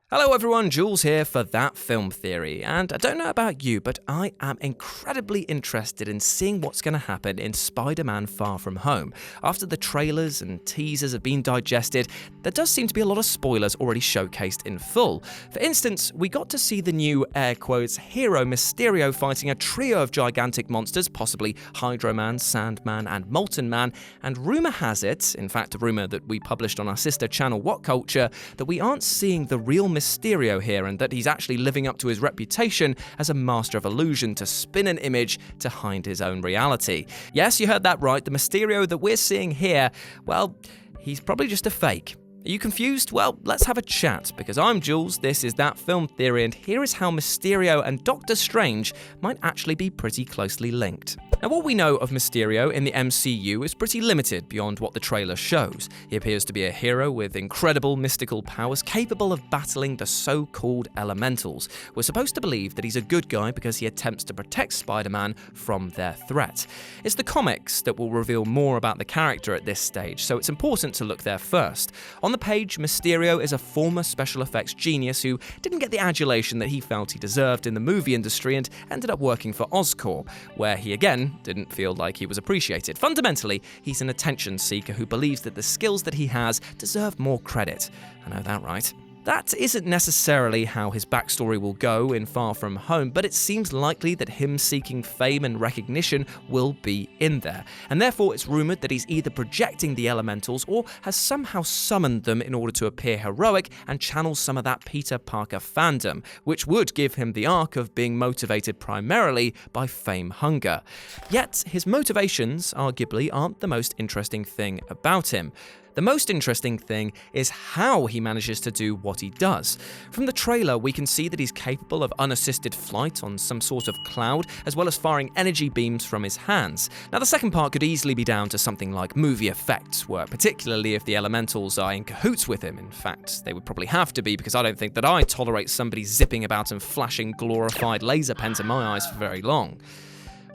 Hello everyone, Jules here for That Film Theory, and I don't know about you, but I am incredibly interested in seeing what's going to happen in Spider-Man Far From Home. After the trailers and teasers have been digested, there does seem to be a lot of spoilers already showcased in full. For instance, we got to see the new, air quotes, hero Mysterio fighting a trio of gigantic monsters, possibly Hydro Man, Sandman, and Molten Man, and rumour has it, in fact a rumour that we published on our sister channel What Culture, that we aren't seeing the real Mysterio here and that he's actually living up to his reputation as a master of illusion to spin an image to hide his own reality. Yes, you heard that right, the Mysterio that we're seeing here, well, he's probably just a fake. Are you confused? Well, let's have a chat, because I'm Jules, this is That Film Theory, and here is how Mysterio and Doctor Strange might actually be pretty closely linked. Now, what we know of Mysterio in the MCU is pretty limited beyond what the trailer shows. He appears to be a hero with incredible mystical powers capable of battling the so-called elementals. We're supposed to believe that he's a good guy because he attempts to protect Spider-Man from their threat. It's the comics that will reveal more about the character at this stage, so it's important to look there first. On the page, Mysterio is a former special effects genius who didn't get the adulation that he felt he deserved in the movie industry and ended up working for Oscorp, where he again didn't feel like he was appreciated. Fundamentally, he's an attention seeker who believes that the skills that he has deserve more credit. I know that, right? That isn't necessarily how his backstory will go in Far From Home, but it seems likely that him seeking fame and recognition will be in there. And therefore it's rumoured that he's either projecting the elementals or has somehow summoned them in order to appear heroic and channel some of that Peter Parker fandom, which would give him the arc of being motivated primarily by fame hunger. Yet his motivations, arguably, aren't the most interesting thing about him. The most interesting thing is how he manages to do what he does. From the trailer, we can see that he's capable of unassisted flight on some sort of cloud, as well as firing energy beams from his hands. Now, the second part could easily be down to something like movie effects work, particularly if the elementals are in cahoots with him. In fact, they would probably have to be, because I don't think that I tolerate somebody zipping about and flashing glorified laser pens in my eyes for very long.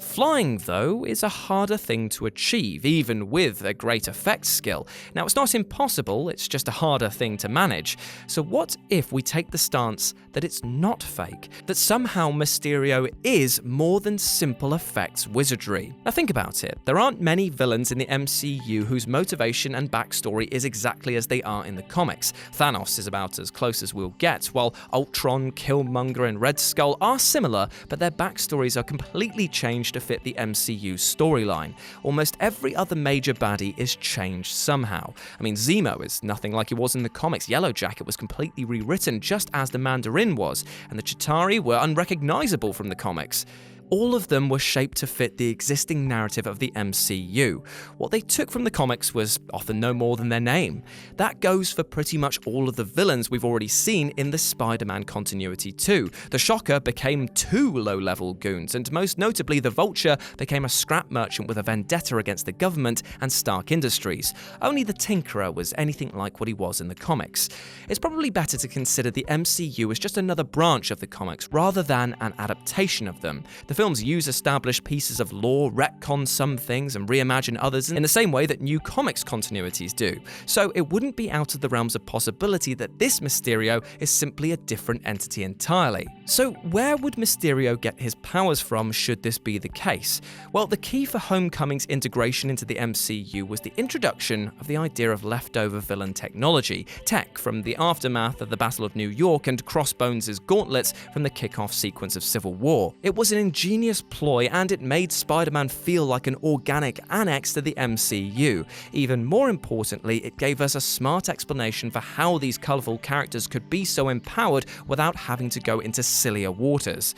Flying, though, is a harder thing to achieve, even with a great effects skill. Now, it's not impossible, it's just a harder thing to manage. So what if we take the stance that it's not fake? That somehow Mysterio is more than simple effects wizardry? Now think about it. There aren't many villains in the MCU whose motivation and backstory is exactly as they are in the comics. Thanos is about as close as we'll get, while Ultron, Killmonger, and Red Skull are similar, but their backstories are completely changed to fit the MCU storyline. Almost every other major baddie is changed somehow. I mean, Zemo is nothing like he was in the comics. Yellow Jacket was completely rewritten just as the Mandarin was, and the Chitauri were unrecognizable from the comics. All of them were shaped to fit the existing narrative of the MCU. What they took from the comics was often no more than their name. That goes for pretty much all of the villains we've already seen in the Spider-Man continuity too. The Shocker became 2 low-level goons, and most notably the Vulture became a scrap merchant with a vendetta against the government and Stark Industries. Only the Tinkerer was anything like what he was in the comics. It's probably better to consider the MCU as just another branch of the comics rather than an adaptation of them. The films use established pieces of lore, retcon some things, and reimagine others in the same way that new comics continuities do. So it wouldn't be out of the realms of possibility that this Mysterio is simply a different entity entirely. So where would Mysterio get his powers from should this be the case? Well, the key for Homecoming's integration into the MCU was the introduction of the idea of leftover villain technology, tech from the aftermath of the Battle of New York and Crossbones' gauntlets from the kickoff sequence of Civil War. It was an ingenious ploy, and it made Spider-Man feel like an organic annex to the MCU. Even more importantly, it gave us a smart explanation for how these colourful characters could be so empowered without having to go into sillier waters.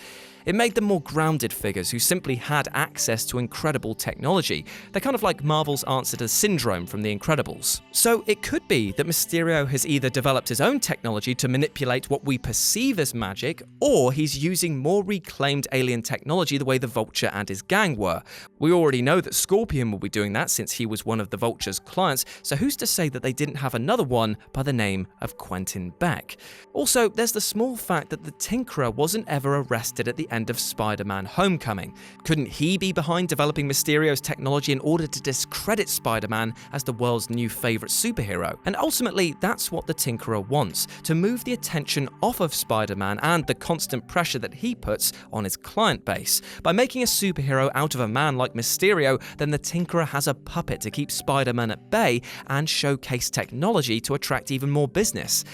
It made them more grounded figures who simply had access to incredible technology. They're kind of like Marvel's answer to Syndrome from The Incredibles. So it could be that Mysterio has either developed his own technology to manipulate what we perceive as magic, or he's using more reclaimed alien technology the way the Vulture and his gang were. We already know that Scorpion will be doing that since he was one of the Vulture's clients, so who's to say that they didn't have another one by the name of Quentin Beck? Also, there's the small fact that the Tinkerer wasn't ever arrested at the end of Spider-Man Homecoming. Couldn't he be behind developing Mysterio's technology in order to discredit Spider-Man as the world's new favorite superhero? And ultimately, that's what the Tinkerer wants, to move the attention off of Spider-Man and the constant pressure that he puts on his client base. By making a superhero out of a man like Mysterio, then the Tinkerer has a puppet to keep Spider-Man at bay and showcase technology to attract even more business.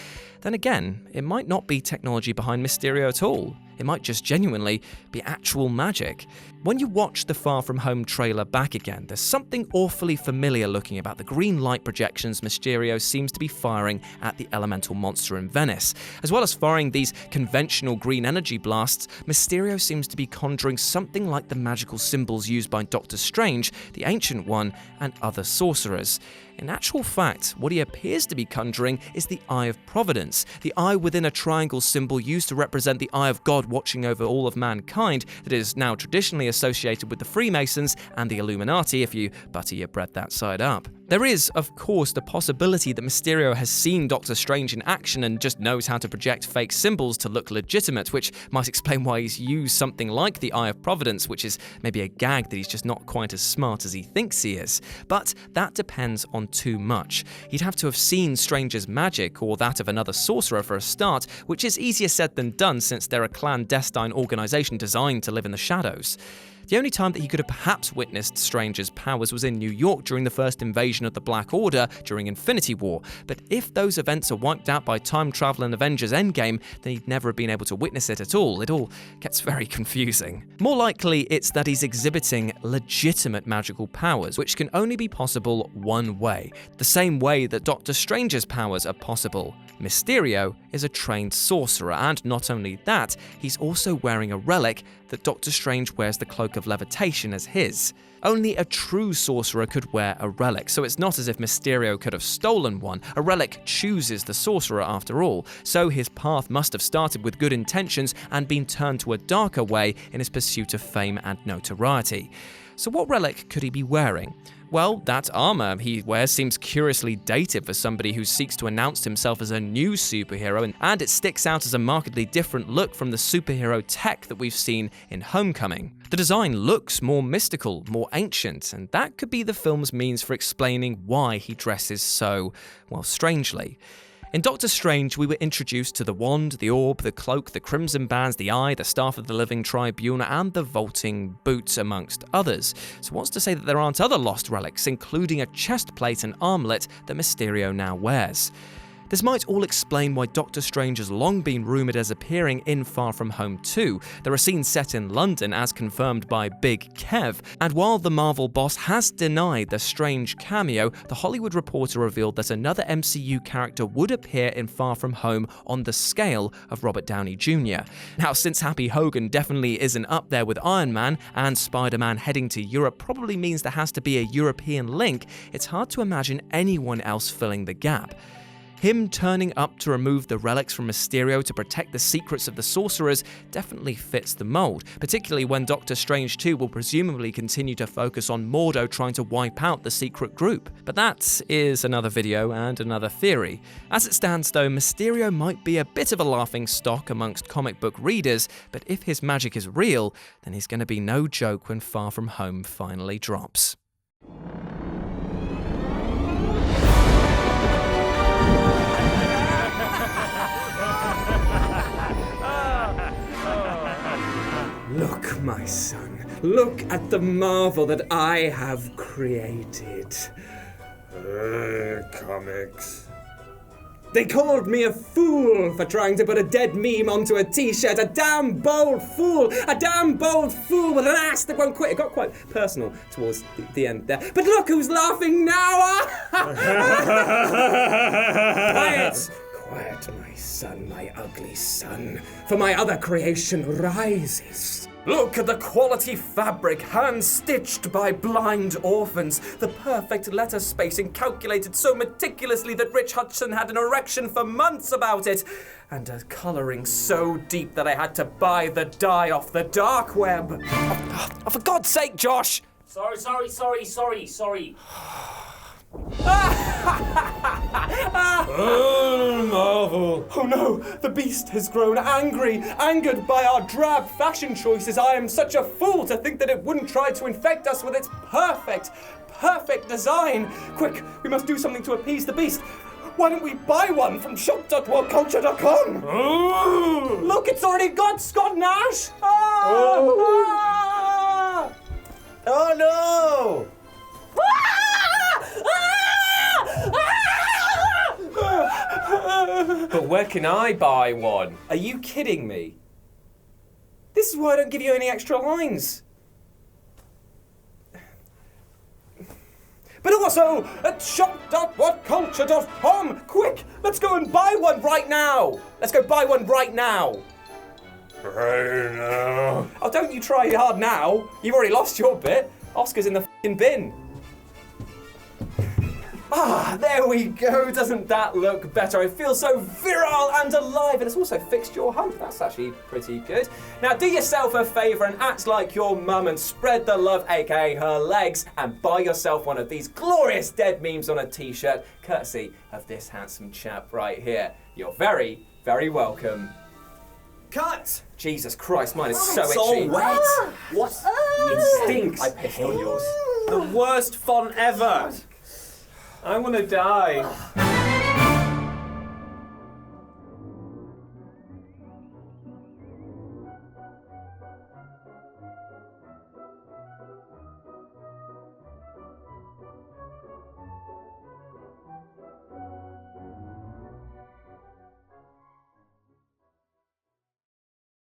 Then again, it might not be technology behind Mysterio at all. It might just genuinely be actual magic. When you watch the Far From Home trailer back again, there's something awfully familiar looking about the green light projections Mysterio seems to be firing at the elemental monster in Venice. As well as firing these conventional green energy blasts, Mysterio seems to be conjuring something like the magical symbols used by Doctor Strange, the Ancient One, and other sorcerers. In actual fact, what he appears to be conjuring is the Eye of Providence, the eye within a triangle symbol used to represent the Eye of God watching over all of mankind that is now traditionally associated with the Freemasons and the Illuminati if you butter your bread that side up. There is, of course, the possibility that Mysterio has seen Doctor Strange in action and just knows how to project fake symbols to look legitimate, which might explain why he's used something like the Eye of Providence, which is maybe a gag that he's just not quite as smart as he thinks he is. But that depends on too much. He'd have to have seen Strange's magic, or that of another sorcerer for a start, which is easier said than done since they're a clandestine organisation designed to live in the shadows. The only time that he could have perhaps witnessed Strange's powers was in New York during the first invasion of the Black Order during Infinity War, but if those events are wiped out by time travel in Avengers Endgame, then he'd never have been able to witness it at all. It all gets very confusing. More likely, it's that he's exhibiting legitimate magical powers, which can only be possible one way, the same way that Doctor Strange's powers are possible. Mysterio is a trained sorcerer, and not only that, he's also wearing a relic that Doctor Strange wears the Cloak of Levitation as his. Only a true sorcerer could wear a relic, so it's not as if Mysterio could have stolen one. A relic chooses the sorcerer after all, so his path must have started with good intentions and been turned to a darker way in his pursuit of fame and notoriety. So what relic could he be wearing? Well, that armor he wears seems curiously dated for somebody who seeks to announce himself as a new superhero, and it sticks out as a markedly different look from the superhero tech that we've seen in Homecoming. The design looks more mystical, more ancient, and that could be the film's means for explaining why he dresses so, well, strangely. In Doctor Strange, we were introduced to the wand, the orb, the cloak, the crimson bands, the eye, the staff of the living tribunal, and the vaulting boots, amongst others. So what's to say that there aren't other lost relics, including a chest plate and armlet that Mysterio now wears? This might all explain why Doctor Strange has long been rumoured as appearing in Far From Home 2. There are scenes set in London, as confirmed by Big Kev, and while the Marvel boss has denied the Strange cameo, The Hollywood Reporter revealed that another MCU character would appear in Far From Home on the scale of Robert Downey Jr. Now, since Happy Hogan definitely isn't up there with Iron Man, and Spider-Man heading to Europe probably means there has to be a European link, it's hard to imagine anyone else filling the gap. Him turning up to remove the relics from Mysterio to protect the secrets of the sorcerers definitely fits the mold, particularly when Doctor Strange 2 will presumably continue to focus on Mordo trying to wipe out the secret group. But that is another video and another theory. As it stands though, Mysterio might be a bit of a laughing stock amongst comic book readers, but if his magic is real, then he's going to be no joke when Far From Home finally drops. Look, my son, look at the marvel that I have created. Comics. They called me a fool for trying to put a dead meme onto a t-shirt. A damn bold fool! A damn bold fool with an ass that won't quit. It got quite personal towards the end there. But look who's laughing now! Quiet! Quiet, my son, my ugly son, for my other creation rises. Look at the quality fabric, hand-stitched by blind orphans, the perfect letter spacing calculated so meticulously that Rich Hudson had an erection for months about it, and a colouring so deep that I had to buy the dye off the dark web. Oh, for God's sake, Josh! Sorry. marvel. Oh no, the beast has grown angry, angered by our drab fashion choices. I am such a fool to think that it wouldn't try to infect us with its perfect design. Quick, we must do something to appease the beast. Why don't we buy one from shop.whatculture.com? Look, it's already got Scott Nash. Oh no! But where can I buy one? Are you kidding me? This is why I don't give you any extra lines. But also at shop.whatculture.com. Quick, let's go and buy one right now. Let's go buy one right now. Right now. Oh, don't you try hard now. You've already lost your bit. Oscar's in the f***ing bin. Ah, there we go. Doesn't that look better? I feel so virile and alive, and it's also fixed your hump. That's actually pretty good. Now, do yourself a favour and act like your mum and spread the love, aka her legs, and buy yourself one of these glorious dead memes on a t-shirt, courtesy of this handsome chap right here. You're very, very welcome. Cut! Jesus Christ, mine is so It's itchy. all wet. What? It stinks. I pissed on yours. The worst font ever. I want to die.